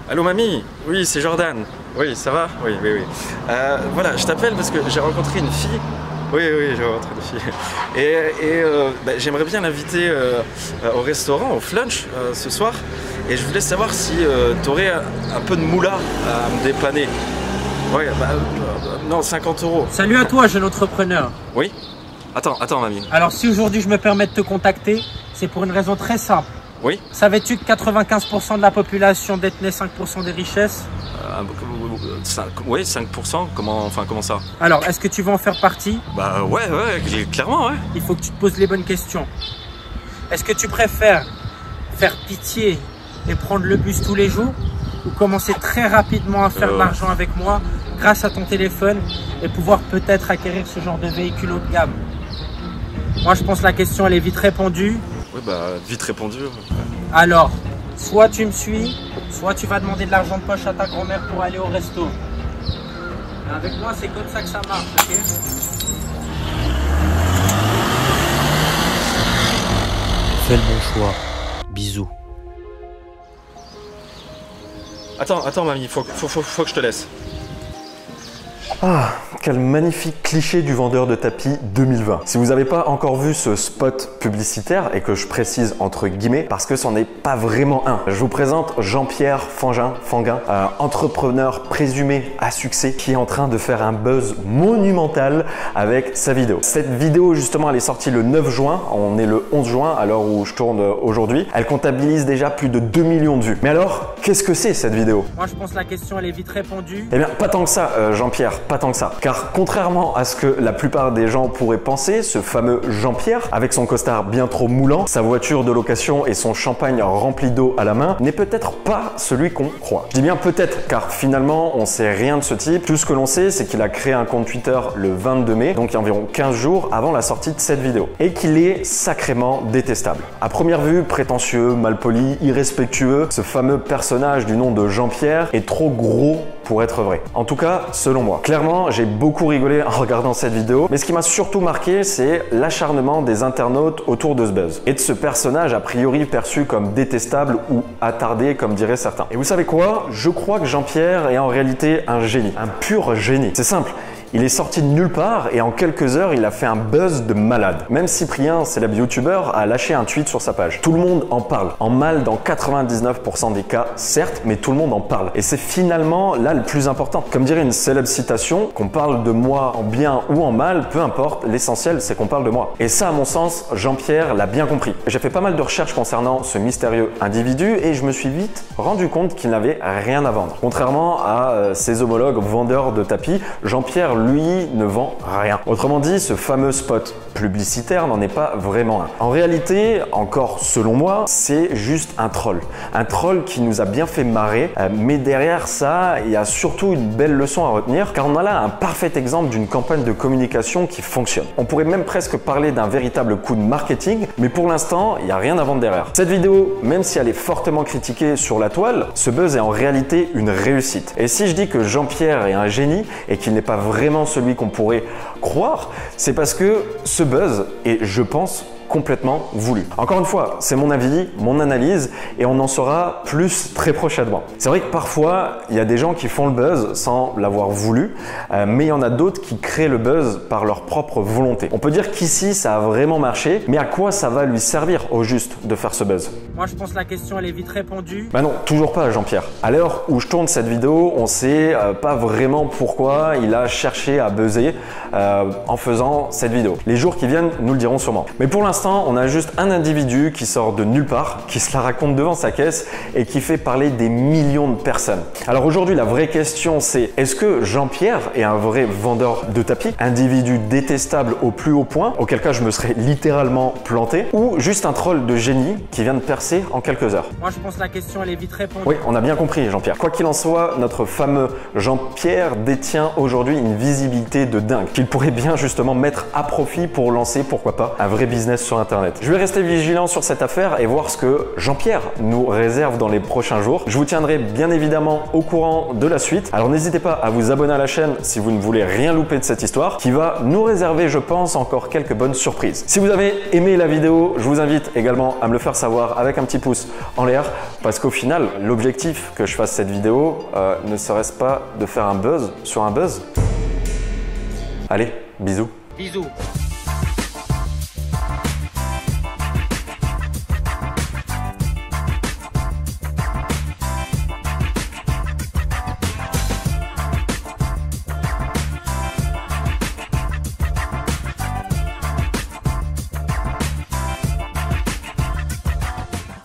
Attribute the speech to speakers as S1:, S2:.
S1: Allô mamie? Oui, c'est Jordan. Oui, ça va? Oui, oui, oui. Voilà, je t'appelle parce que j'ai rencontré une fille. Oui, oui, j'ai rencontré une fille. Et j'aimerais bien l'inviter au restaurant, au flunch, ce soir. Et je voulais savoir si tu aurais un peu de moula à me dépanner. Oui, non, 50 €.
S2: Salut à toi, jeune entrepreneur.
S1: Oui? Attends, mamie.
S2: Alors si aujourd'hui je me permets de te contacter, c'est pour une raison très simple.
S1: Oui?
S2: Savais-tu que 95% de la population détenait 5% des richesses?
S1: Oui, 5%, comment ça?
S2: Alors, est-ce que tu veux en faire partie?
S1: Bah ouais, clairement, ouais.
S2: Il faut que tu te poses les bonnes questions. Est-ce que tu préfères faire pitié et prendre le bus tous les jours, ou commencer très rapidement à faire de l'argent avec moi grâce à ton téléphone et pouvoir peut-être acquérir ce genre de véhicule haut de gamme? Moi, je pense que la question, elle est vite répondue.
S1: Oui, bah, vite répondu.
S2: Alors, soit tu me suis, soit tu vas demander de l'argent de poche à ta grand-mère pour aller au resto. Et avec moi, c'est comme ça que ça marche, ok?
S3: Fais le bon choix. Bisous.
S1: Attends, mamie, faut que je te laisse.
S4: Ah, quel magnifique cliché du vendeur de tapis 2020. Si vous n'avez pas encore vu ce spot publicitaire, et que je précise entre guillemets, parce que c'en est pas vraiment un, je vous présente Jean-Pierre Fanguin, entrepreneur présumé à succès, qui est en train de faire un buzz monumental avec sa vidéo. Cette vidéo, justement, elle est sortie le 9 juin, on est le 11 juin à l'heure où je tourne aujourd'hui. Elle comptabilise déjà plus de 2 millions de vues. Mais alors, qu'est-ce que c'est cette vidéo?
S2: Moi, je pense que la question, elle est vite répondue.
S4: Eh bien, pas tant que ça, Jean-Pierre, pas tant que ça. Car contrairement à ce que la plupart des gens pourraient penser, ce fameux Jean-Pierre, avec son costard bien trop moulant, sa voiture de location et son champagne rempli d'eau à la main, n'est peut-être pas celui qu'on croit. Je dis bien peut-être, car finalement, on sait rien de ce type. Tout ce que l'on sait, c'est qu'il a créé un compte Twitter le 22 mai, donc il y a environ 15 jours avant la sortie de cette vidéo, et qu'il est sacrément détestable. À première vue, prétentieux, malpoli, irrespectueux, ce fameux personnage du nom de Jean-Pierre est trop gros pour être vrai. En tout cas, selon moi. Clairement, j'ai beaucoup rigolé en regardant cette vidéo, mais ce qui m'a surtout marqué, c'est l'acharnement des internautes autour de ce buzz et de ce personnage a priori perçu comme détestable ou attardé, comme diraient certains. Et vous savez quoi? Je crois que Jean-Pierre est en réalité un génie, un pur génie. C'est simple. Il est sorti de nulle part et en quelques heures, il a fait un buzz de malade. Même Cyprien, célèbre youtubeur, a lâché un tweet sur sa page. Tout le monde en parle. En mal dans 99% des cas, certes, mais tout le monde en parle. Et c'est finalement là le plus important. Comme dirait une célèbre citation, qu'on parle de moi en bien ou en mal, peu importe, l'essentiel c'est qu'on parle de moi. Et ça, à mon sens, Jean-Pierre l'a bien compris. J'ai fait pas mal de recherches concernant ce mystérieux individu et je me suis vite rendu compte qu'il n'avait rien à vendre. Contrairement à ses homologues vendeurs de tapis, Jean-Pierre lui ne vend rien. Autrement dit, ce fameux spot publicitaire n'en est pas vraiment un. En réalité, encore selon moi, c'est juste un troll. Un troll qui nous a bien fait marrer, mais derrière ça, il y a surtout une belle leçon à retenir, car on a là un parfait exemple d'une campagne de communication qui fonctionne. On pourrait même presque parler d'un véritable coup de marketing, mais pour l'instant, il n'y a rien à vendre derrière. Cette vidéo, même si elle est fortement critiquée sur la toile, ce buzz est en réalité une réussite. Et si je dis que Jean-Pierre est un génie et qu'il n'est pas vraiment celui qu'on pourrait croire, c'est parce que ce buzz est, je pense, complètement voulu. Encore une fois, c'est mon avis, mon analyse et on en saura plus très prochainement. C'est vrai que parfois, il y a des gens qui font le buzz sans l'avoir voulu, mais il y en a d'autres qui créent le buzz par leur propre volonté. On peut dire qu'ici, ça a vraiment marché, mais à quoi ça va lui servir au juste de faire ce buzz?
S2: Moi, je pense que la question, elle est vite répondue.
S4: Bah non, toujours pas Jean-Pierre. À l'heure où je tourne cette vidéo, on sait pas vraiment pourquoi il a cherché à buzzer en faisant cette vidéo. Les jours qui viennent nous le diront sûrement. Mais pour l'instant, on a juste un individu qui sort de nulle part, qui se la raconte devant sa caisse et qui fait parler des millions de personnes. Alors aujourd'hui, la vraie question c'est, est-ce que Jean-Pierre est un vrai vendeur de tapis, individu détestable au plus haut point, auquel cas je me serais littéralement planté, ou juste un troll de génie qui vient de percer en quelques heures?
S2: Moi, je pense que la question, elle est vite répondue.
S4: Oui, on a bien compris Jean-Pierre. Quoi qu'il en soit, notre fameux Jean-Pierre détient aujourd'hui une visibilité de dingue qu'il pourrait bien justement mettre à profit pour lancer, pourquoi pas, un vrai business sur sur internet. Je vais rester vigilant sur cette affaire et voir ce que Jean-Pierre nous réserve dans les prochains jours. Je vous tiendrai bien évidemment au courant de la suite. Alors n'hésitez pas à vous abonner à la chaîne si vous ne voulez rien louper de cette histoire qui va nous réserver, je pense, encore quelques bonnes surprises. Si vous avez aimé la vidéo, je vous invite également à me le faire savoir avec un petit pouce en l'air parce qu'au final, l'objectif que je fasse cette vidéo ne serait-ce pas de faire un buzz sur un buzz? Allez, bisous.
S2: Bisous.